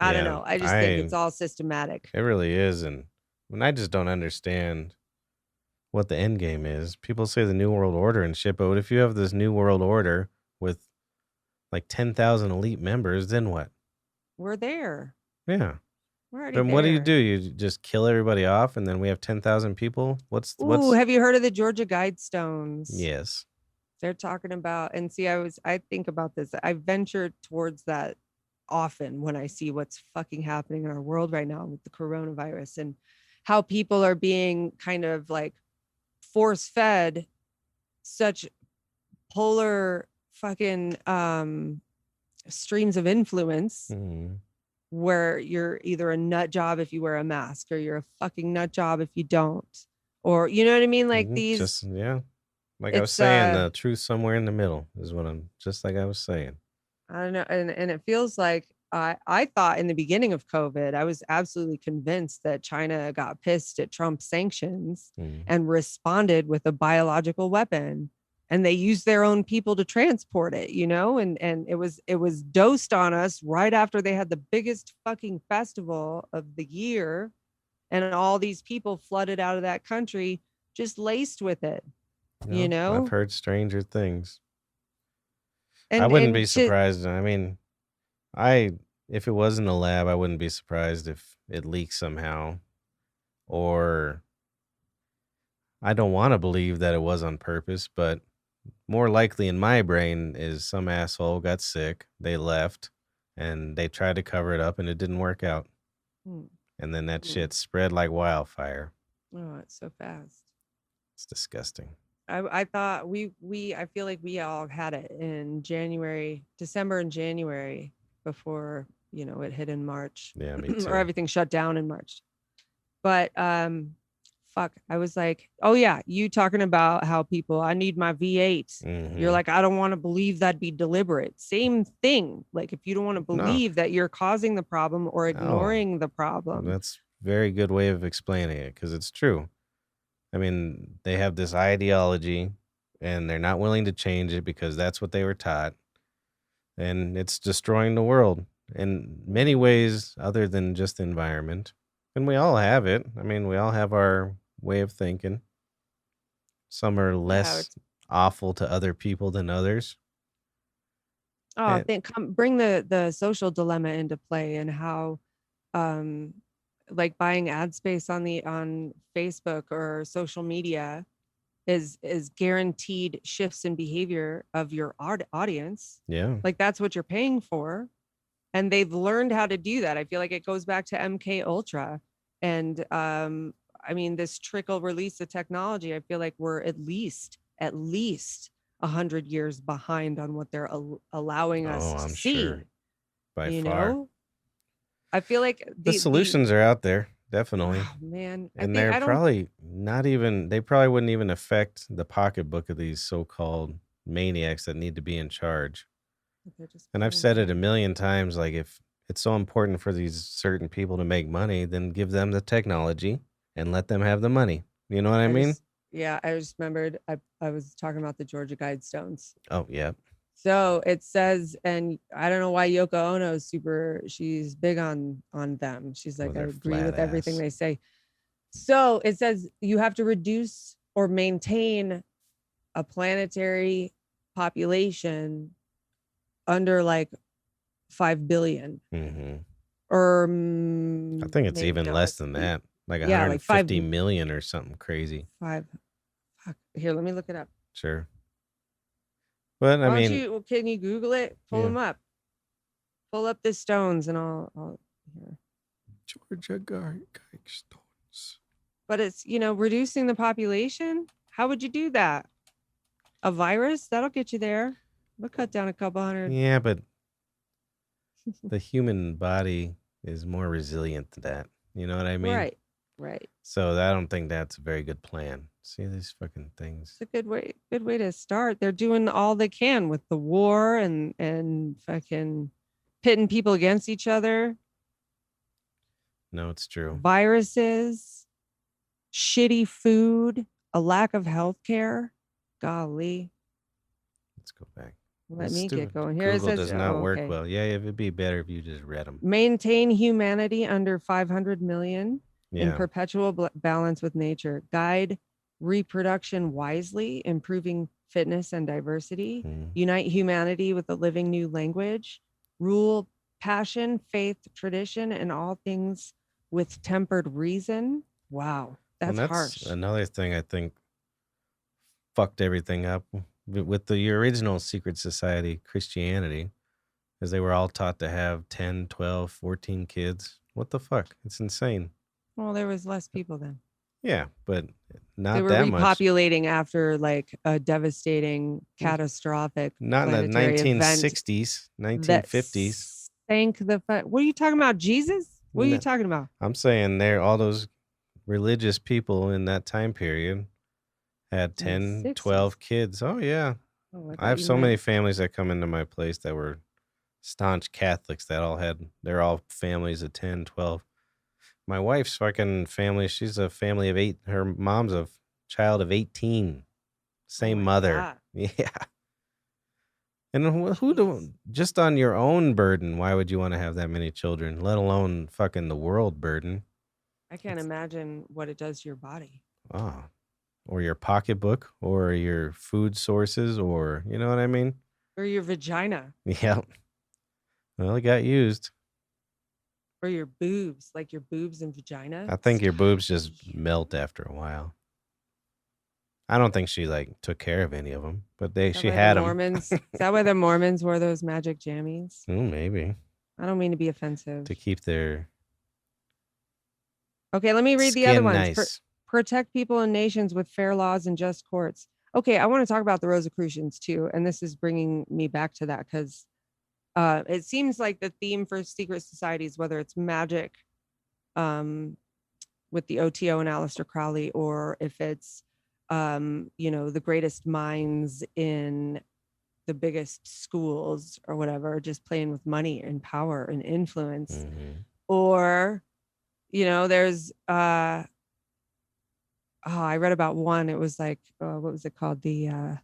I don't Yeah. know. I just think it's all systematic. It really is. And when I just don't understand what the end game is. People say the New World Order and shit, but what if you have this New World Order with like 10,000 elite members, then what? We're there. Yeah. We're already Then there. what do? You just kill everybody off and then we have 10,000 people? What's have you heard of the Georgia Guidestones? Yes. They're talking about, and see, I think about this. I venture towards that often when I see what's fucking happening in our world right now with the coronavirus and how people are being kind of like force fed such polar fucking streams of influence where you're either a nut job if you wear a mask, or you're a fucking nut job if you don't, or you know what I mean? Like these, just, yeah. Like I was saying, the truth somewhere in the middle is what I'm just like I was saying. I don't know. And it feels like I thought in the beginning of COVID, I was absolutely convinced that China got pissed at Trump's sanctions and responded with a biological weapon. And they used their own people to transport it, and it was dosed on us right after they had the biggest fucking festival of the year. And all these people flooded out of that country just laced with it. I've heard stranger things. I wouldn't be surprised. I mean, if it was in the lab, I wouldn't be surprised if it leaked somehow. Or I don't want to believe that it was on purpose, but more likely in my brain is some asshole got sick, they left, and they tried to cover it up and it didn't work out. And then that shit spread like wildfire. Oh, it's so fast. It's disgusting. I thought I feel like we all had it in December and January before, it hit in March. Yeah, me too. Or everything shut down in March. But fuck, I was like, oh yeah, you talking about how people, I need my V8. You're like, I don't want to believe that'd be deliberate. Same thing. Like if you don't want to believe that you're causing the problem or ignoring the problem. That's a very good way of explaining it, because it's true. I mean, they have this ideology and they're not willing to change it because that's what they were taught. And it's destroying the world in many ways other than just the environment. And we all have it. I mean, we all have our way of thinking. Some are less awful to other people than others. Oh, bring the social dilemma into play, and how like buying ad space on Facebook or social media is guaranteed shifts in behavior of your audience. Yeah. Like that's what you're paying for. And they've learned how to do that. I feel like it goes back to MK Ultra. And I mean, this trickle release of technology, I feel like we're at least 100 years behind on what they're allowing us to see. Sure. By far. I feel like the solutions are out there, definitely. Oh, man. And they're probably not even, they probably wouldn't even affect the pocketbook of these so-called maniacs that need to be in charge. They're just And I've being said it a dumb. million times, like if it's so important for these certain people to make money, then give them the technology and let them have the money. You know what I mean? I just remembered I was talking about the Georgia Guidestones. Oh, yeah. So it says, and I don't know why Yoko Ono is she's big on them. She's like, With I their agree flat with everything ass. they say. So it says you have to reduce or maintain a planetary population under like 5 billion Hmm. or I think it's maybe even no, less it's than that, like yeah, like 150 million or something crazy. 5. Fuck. Here, let me look it up. Sure. But I Why don't mean, you? Can you Google it? Pull yeah. them up. Pull up the stones, and I'll here. Georgia Guidestones. But it's reducing the population. How would you do that? A virus that'll get you there. We'll cut down a couple hundred. Yeah, but the human body is more resilient than that. You know what I mean? Right. So I don't think that's a very good plan. See these fucking things. It's a good way to start. They're doing all they can with the war and fucking pitting people against each other. No, it's true. Viruses, shitty food, a lack of health care. Golly. Let's go back. Let me get going. Here Google it says, does not work okay. well. Yeah, it'd be better if you just read them. Maintain humanity under 500 million in Yeah. perpetual balance with nature. Guide reproduction wisely, improving fitness and diversity. Unite humanity with a living new language. Rule passion, faith, tradition, and all things with tempered reason. Wow, that's harsh. Another thing I think fucked everything up with the original secret society, Christianity, is they were all taught to have 10, 12, 14 kids. What the fuck? It's insane. Well, there was less people then. Yeah, but not they were that much. repopulating after like a devastating, catastrophic Not in the planetary 1960s, 1950s. Thank the what are you talking about? Jesus? What are you talking about? I'm saying all those religious people in that time period had 10, 12 kids. Oh, yeah. I have so many families that come into my place that were staunch Catholics that they're all families of 10, 12. My wife's fucking family, she's a family of 8. Her mom's a child of 18. Same mother. God. Yeah. And just on your own burden, why would you want to have that many children, let alone fucking the world burden? I can't imagine what it does to your body. Oh. Or your pocketbook, or your food sources, or, you know what I mean? Or your vagina. Yeah. Well, it got used. Or your boobs, like your boobs and vagina. I think your boobs just melt after a while. I don't think she took care of any of them, but she had them. Mormons. Is that why the Mormons wore those magic jammies? Oh, maybe. I don't mean to be offensive. To keep their okay, let me read the other ones. Nice. Protect people and nations with fair laws and just courts. Okay, I want to talk about the Rosicrucians too, and this is bringing me back to that because it seems like the theme for secret societies, whether it's magic, with the OTO and Aleister Crowley, or if it's the greatest minds in the biggest schools or whatever, just playing with money and power and influence, or there's I read about one. It was like what was it called? The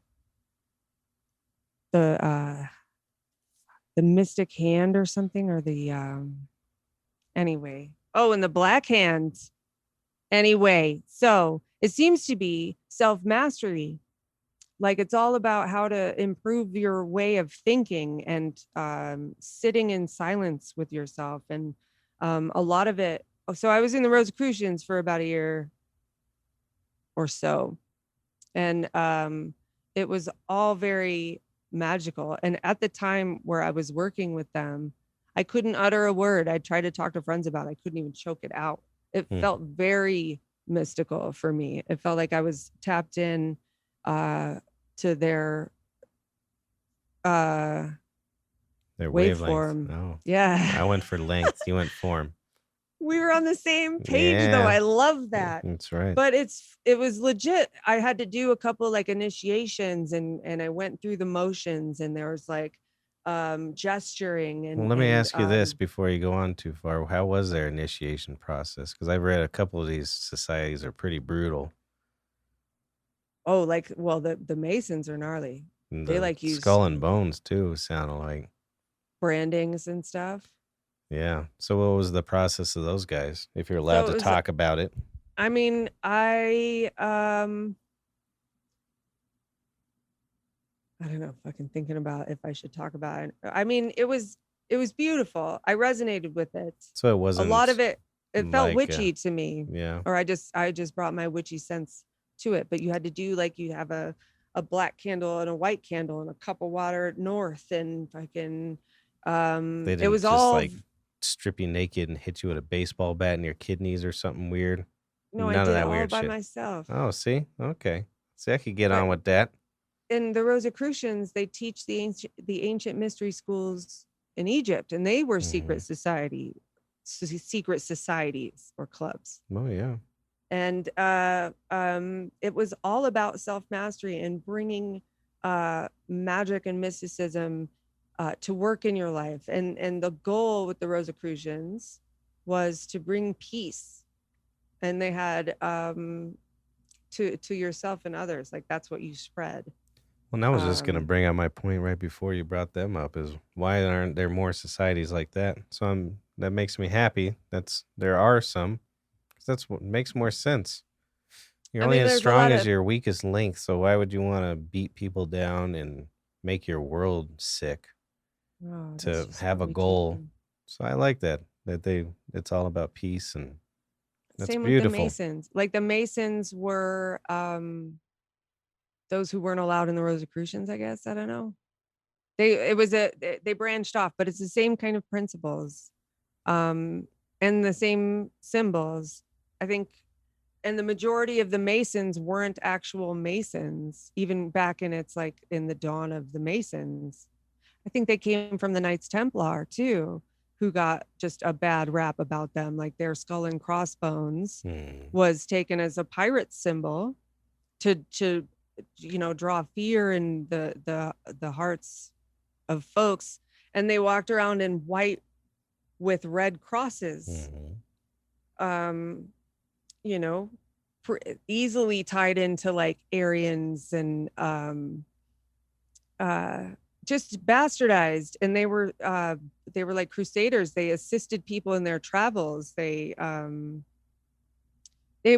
mystic hand or something, or the anyway. Oh, and the black hand. Anyway, so it seems to be self-mastery. Like it's all about how to improve your way of thinking and sitting in silence with yourself. And a lot of it. So I was in the Rosicrucians for about a year or so. And it was all very magical. And at the time where I was working with them, I couldn't utter a word. I tried to talk to friends about it. I couldn't even choke it out. It felt very mystical for me. It felt like I was tapped in to their wavelength. Oh, yeah. I went for length. You went form. We were on the same page though. Yeah, I love that. that's right. But it was legit. I had to do a couple like initiations, and I went through the motions, and there was like gesturing Well, and let me and ask you this before you go on too far. How was their initiation process? Because I've read a couple of these societies are pretty brutal. oh, like, well, the Masons are gnarly. And They the like use skull and bones too sounded like. brandings and stuff. Yeah. So what was the process of those guys? If you're allowed So to it was, talk about it. I mean, I don't know, fucking thinking about if I should talk about it. I mean, it was beautiful. I resonated with it. So it A lot of wasn't it felt like witchy to me. yeah. Or I just brought my witchy sense to it. But you had to do like you have a black candle and a white candle and a cup of water north and fucking They it didn't was just all like strip you naked and hit you with a baseball bat in your kidneys or something weird. no, I None of did it that all weird by shit. myself. Oh, see? Okay. See, I could get on But with that. in the Rosicrucians, they teach the ancient mystery schools in Egypt, and they were Mhm. secret societies or clubs. Oh, yeah. And it was all about self mastery and bringing magic and mysticism to work in your life. And the goal with the Rosicrucians was to bring peace. And they had to yourself and others, like that's what you spread. Well, and I was just going to Um, bring out my point right before you brought them up is why aren't there more societies like that? So that makes me happy. There are some, 'cause that's what makes more sense. You're I only mean, as there's a strong lot as of your weakest link. So why would you want to beat people down and make your world sick oh, that's to just have what a we keep goal? them. So I like that it's all about peace and that's Same with the beautiful. Masons. Like the Masons were those who weren't allowed in the Rosicrucians, I guess. I don't know. They branched off, but it's the same kind of principles. Um and the same symbols. I think and the majority of the Masons weren't actual Masons, even back in it's like in the dawn of the Masons. I think they came from the Knights Templar too, who got just a bad rap about them. Like their skull and crossbones Hmm. was taken as a pirate symbol to draw fear in the hearts of folks, and they walked around in white with red crosses. Hmm. Um, you know, easily tied into like Aryans and uh just bastardized, and they were like crusaders. They assisted people in their travels. They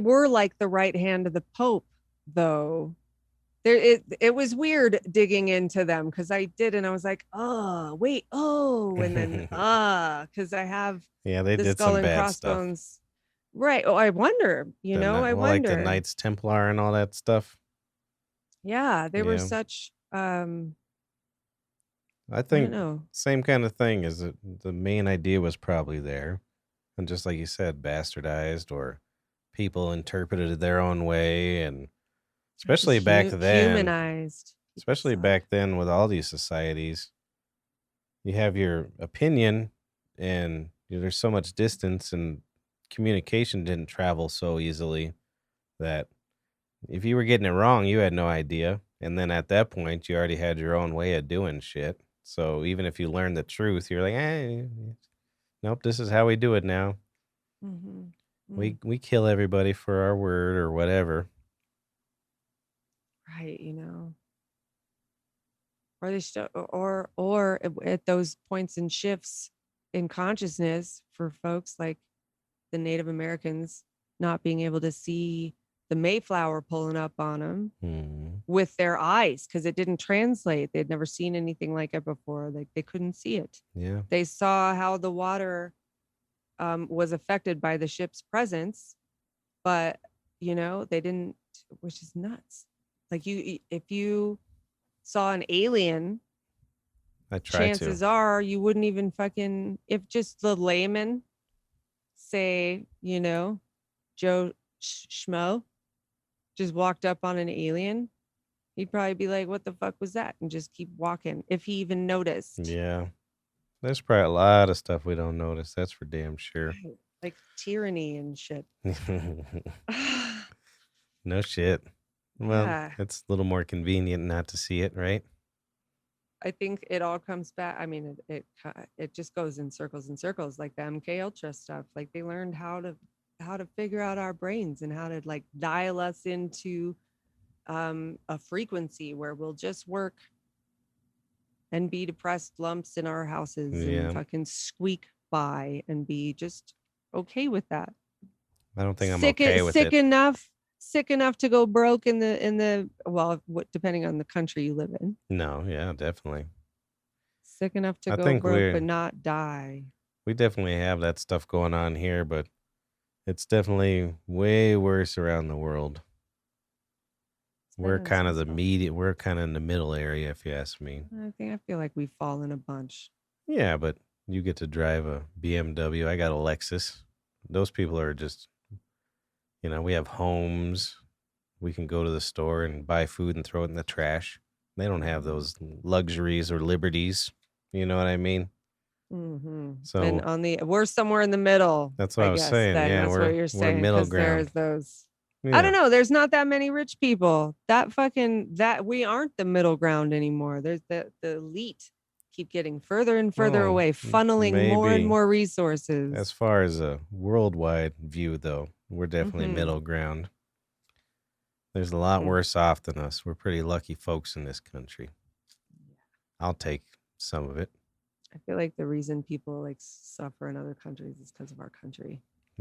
were like the right hand of the Pope, though. It was weird digging into them because I did, and I was like, oh wait, oh, and then because I have Yeah, they the did skull some and bad stuff. crossbones. Right. Oh, I wonder, I Like the wonder. Knights Templar and all that stuff. Yeah, they were Yeah. such I I don't think know. same kind of thing is that the main idea was probably there. And just like you said, bastardized or people interpreted it their own way. And Just especially back then, humanized. People especially suck. back then with all these societies, you have your opinion and there's so much distance and communication didn't travel so easily that if you were getting it wrong, you had no idea. And then at that point, you already had your own way of doing shit. So even if you learned the truth, you're like, nope, this is how we do it now. Mm-hmm. We kill everybody for our word or whatever. Right, or they should, or at those points and shifts in consciousness for folks like the Native Americans not being able to see the Mayflower pulling up on them Hmm. with their eyes because it didn't translate. They'd never seen anything like it before. Like they couldn't see it. Yeah. They saw how the water was affected by the ship's presence, but they didn't, which is nuts. Like if you saw an alien, I try to. chances are you wouldn't even fucking, if just the layman say, Joe Schmo just walked up on an alien, he'd probably be like, what the fuck was that? And just keep walking if he even noticed. Yeah. There's probably a lot of stuff we don't notice. That's for damn sure. like tyranny and shit. No shit. Well, Yeah. it's a little more convenient not to see it, right? I think it all comes back. I mean, it just goes in circles and circles, like the MK Ultra stuff. Like they learned how to figure out our brains and how to like dial us into a frequency where we'll just work and be depressed lumps in our houses and Yeah. fucking squeak by and be just okay with that. I don't think I'm okay with it. Sick enough to go broke in the well, depending on the country you live in. No, yeah, definitely. Sick enough to I go think broke but not die. we definitely have that stuff going on here, but it's definitely way worse around the world. We're kind of we're kind of in the middle area, if you ask me. I feel like we've fallen a bunch. Yeah, but you get to drive a BMW. I got a Lexus. Those people are just, we have homes. We can go to the store and buy food and throw it in the trash. They don't have those luxuries or liberties. You know what I mean? Mm-hmm. So and we're somewhere in the middle. that's what I was saying. Then Yeah, that's what you're saying. middle Because ground. there's those. Yeah. I don't know. There's not that many rich people. That we aren't the middle ground anymore. There's the elite keep getting further and further away, funneling more and more resources. As far as a worldwide view, though, we're definitely middle ground. There's a lot worse off than us. We're pretty lucky folks in this country. I'll take some of it. I feel like the reason people like suffer in other countries is because of our country.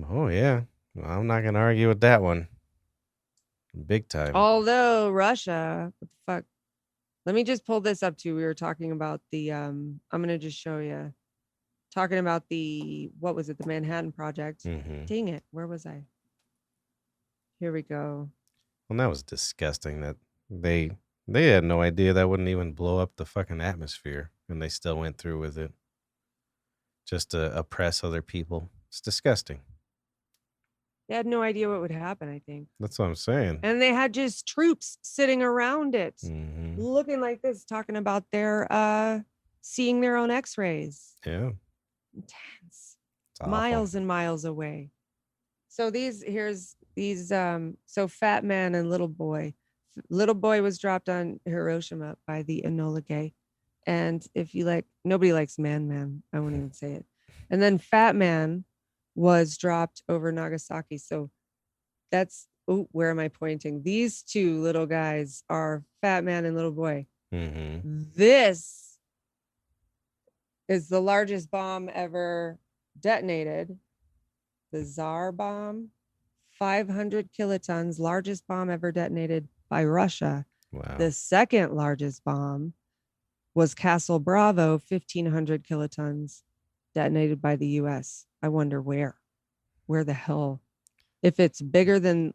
Oh yeah, well, I'm not gonna argue with that one. Big time. Although Russia, what the fuck? Let me just pull this up too. We were talking about the I'm gonna just show you. Talking about what was it, the Manhattan Project. Dang it, where was I? Here we go. Well, that was disgusting that they had no idea that wouldn't even blow up the fucking atmosphere, and they still went through with it just to oppress other people. It's disgusting. They had no idea what would happen, I think. That's what I'm saying. And they had just troops sitting around it, looking like this, talking about their seeing their own x-rays. Yeah. Intense. Miles and miles away. So so Fat Man and Little Boy. Little Boy was dropped on Hiroshima by the Enola Gay. And if you nobody likes Man, I won't even say it. And then Fat Man was dropped over Nagasaki. So that's, where am I pointing? These two little guys are Fat Man and Little Boy. This is the largest bomb ever detonated. The Tsar bomb, 500 kilotons, largest bomb ever detonated by Russia. Wow. The second largest bomb was Castle Bravo, 1,500 kilotons, detonated by the U.S. I wonder where the hell, if it's bigger than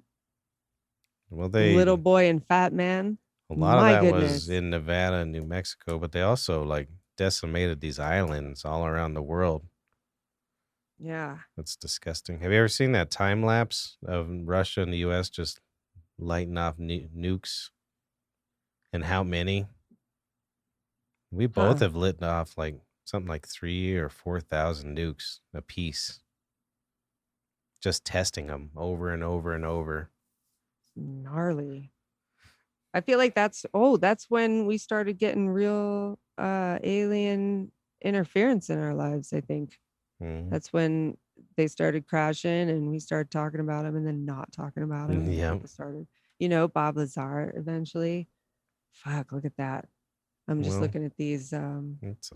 Little Boy and Fat Man. A lot of that was in Nevada and New Mexico, but they also decimated these islands all around the world. Yeah. That's disgusting. Have you ever seen that time lapse of Russia and the U.S. just lighting off nukes? And how many? We both have lit off something like 3,000 or 4,000 nukes a piece. Just testing them over and over and over. Gnarly. I feel like that's when we started getting real alien interference in our lives, I think. That's when they started crashing and we started talking about them and then not talking about them. Yeah. Started, Bob Lazar eventually. Fuck, look at that. I'm just looking at these. It's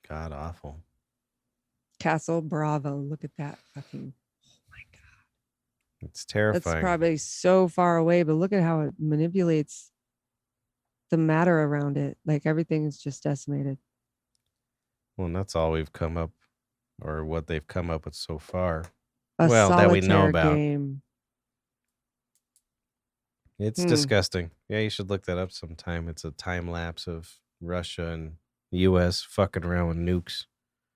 god awful. Castle Bravo. Look at that fucking. Oh my God. It's terrifying. That's probably so far away, but look at how it manipulates the matter around it. Like everything is just decimated. Well, and that's all we've come up, or what they've come up with so far. That we know about. Game. It's disgusting. Yeah, you should look that up sometime. It's a time lapse of Russia and U.S. fucking around with nukes.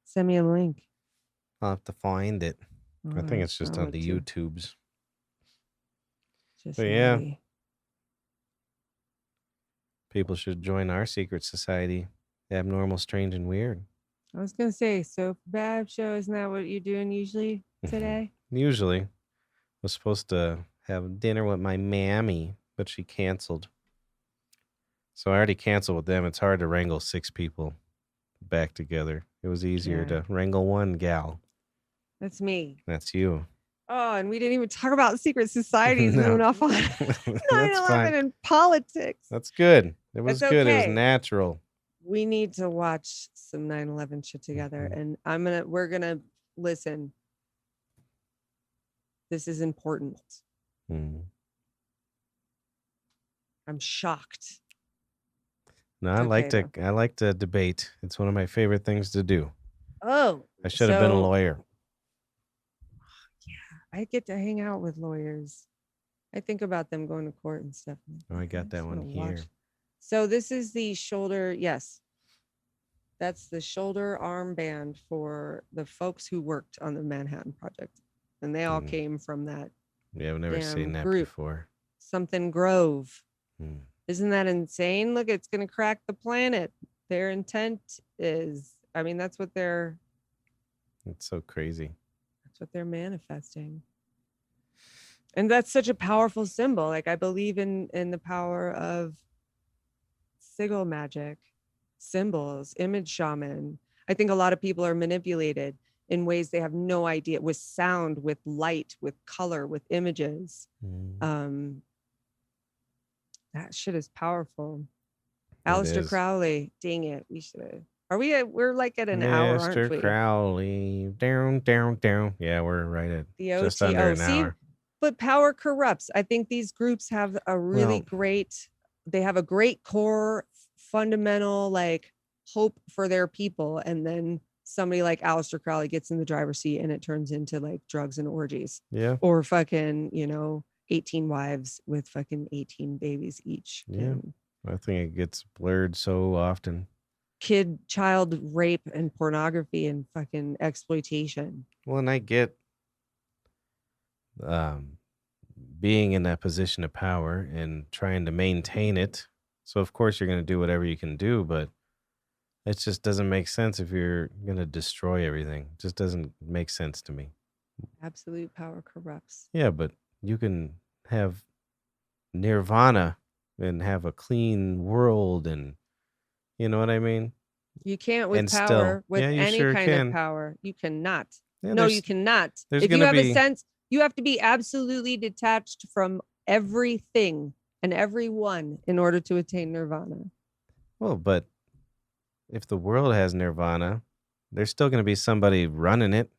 Send me a link. I'll have to find it. I think it's just on the YouTubes. But yeah. People should join our secret society. Abnormal, strange, and weird. I was going to say, so Bab Show, isn't that what you're doing usually? today? Usually, was supposed to have dinner with my mammy, but she canceled. So I already canceled with them. It's hard to wrangle 6 people back together. It was easier Yeah. to wrangle one gal. That's me. That's you. Oh, and we didn't even talk about secret societies No. moving off on That's 9/11 fine. and politics. That's good. It was It's good. It was okay. natural. We need to watch some 9/11 shit together. Mhm. And we're gonna listen. This is important. Mm. I'm shocked. No, It's okay, I like to debate. It's one of my favorite things to do. Oh, I should have been a so lawyer. I get to hang out with lawyers. I think about them going to court and stuff. Oh, I got that just one wanna watch. here. So this is the shoulder. Yes, that's the shoulder armband for the folks who worked on the Manhattan Project, and they all came from that Yeah, I've never seen damn that group. before. Something Grove. Mm. Isn't that insane? Look, it's going to crack the planet. Their intent is, I mean, that's what they're It's so crazy. manifesting. And that's such a powerful symbol. Like, I believe in the power of sigil magic, symbols, image shaman. I think a lot of people are manipulated in ways they have no idea, with sound, with light, with color, with images. That shit is powerful. Aleister Crowley. Dang it. We should. We're like at an hour, aren't we? Mr. Crowley. Down. Yeah, we're right at just under an hour. But power corrupts. I think these groups have a really they have a great core, fundamental, like, hope for their people. And then somebody like Aleister Crowley gets in the driver's seat and it turns into like drugs and orgies. Yeah. Or fucking, 18 wives with fucking 18 babies each. Yeah. I think it gets blurred so often. Child rape and pornography and fucking exploitation. Well, and I get being in that position of power and trying to maintain it. So of course you're going to do whatever you can do, but it just doesn't make sense if you're going to destroy everything. It just doesn't make sense to me. Absolute power corrupts. Yeah, but you can have nirvana and have a clean world, and you know what I mean? You can't with And power, still, with yeah, you any sure kind can. of power. You cannot. Yeah, No, you cannot. there's If you gonna have a be- sense, you have to be absolutely detached from everything and everyone in order to attain nirvana. Well, but if the world has nirvana, there's still going to be somebody running it.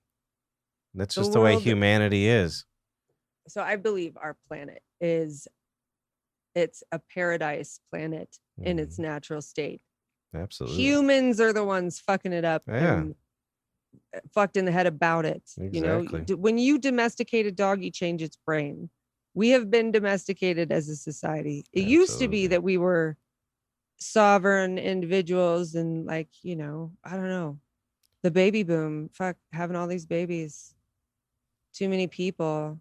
That's just the way humanity is. So I believe our planet it's a paradise planet in its natural state. Absolutely. Humans are the ones fucking it up. Yeah. And fucked in the head about it. Exactly. When you domesticate a dog, you change its brain. We have been domesticated as a society. It used to be that we were sovereign individuals and, like, I don't know, the baby boom, having all these babies, too many people,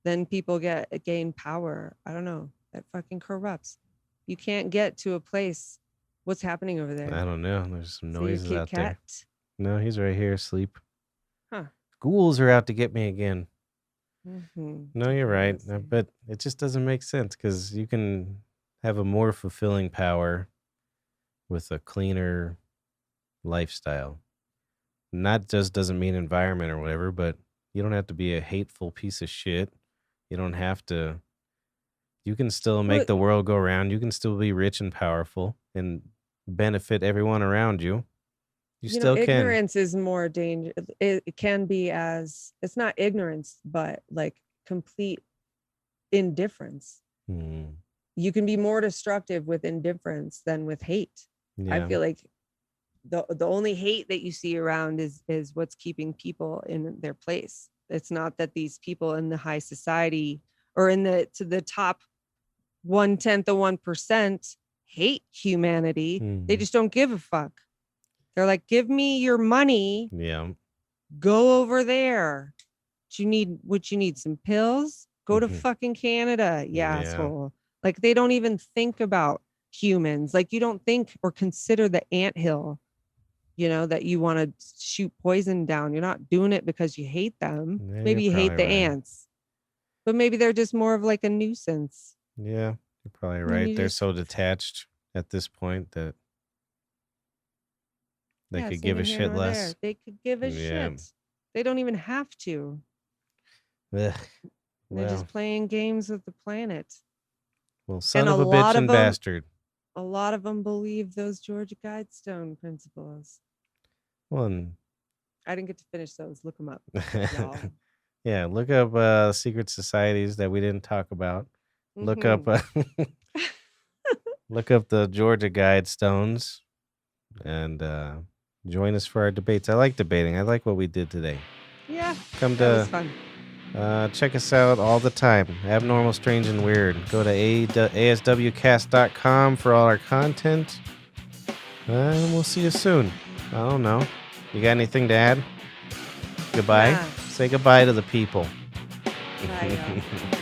then people gain power. I don't know, that fucking corrupts. You can't get to a place. What's happening over there? I don't know. There's some noises out there. Cat? No, he's right here asleep. Huh. Ghouls are out to get me again. Mm-hmm. No, you're right. But it just doesn't make sense because you can have a more fulfilling power with a cleaner lifestyle. Not just doesn't mean environment or whatever, but you don't have to be a hateful piece of shit. You don't have to. You can still make the world go round. You can still be rich and powerful and benefit everyone around you. You still can. Ignorance is more dangerous. It can be it's not ignorance, but like complete indifference. You can be more destructive with indifference than with hate. Yeah. I feel like the only hate that you see around is what's keeping people in their place. It's not that these people in the high society or to the top 1/10 of 1% hate humanity. They just don't give a fuck. They're like, give me your money. Yeah. Go over there. Would you need some pills? Go to fucking Canada, asshole. Like, they don't even think about humans. Like, you don't think or consider the anthill that you want to shoot poison down. You're not doing it because you hate them. Yeah, Maybe you're you hate the probably right. ants, but maybe they're just more of like a nuisance. Yeah, you're probably And right. you They're just, so detached at this point that they yeah, could it's give neither a here shit nor there. less. They could give a Yeah. shit. They don't even have to. Ugh. They're Well, just playing games with the planet. son And of a bitch and them, bastard. a lot of them believe those Georgia Guidestone principles. One. I didn't get to finish those. Look them up, y'all. Yeah, look up secret societies that we didn't talk about. Look up look up the Georgia Guidestones and join us for our debates. I like debating. I like what we did today. Yeah, Come that was to fun. check us out all the time. Abnormal, Strange, and Weird. Go to aswcast.com for all our content. And we'll see you soon. I don't know. You got anything to add? Goodbye. Yeah. Say goodbye to the people. Bye, y'all.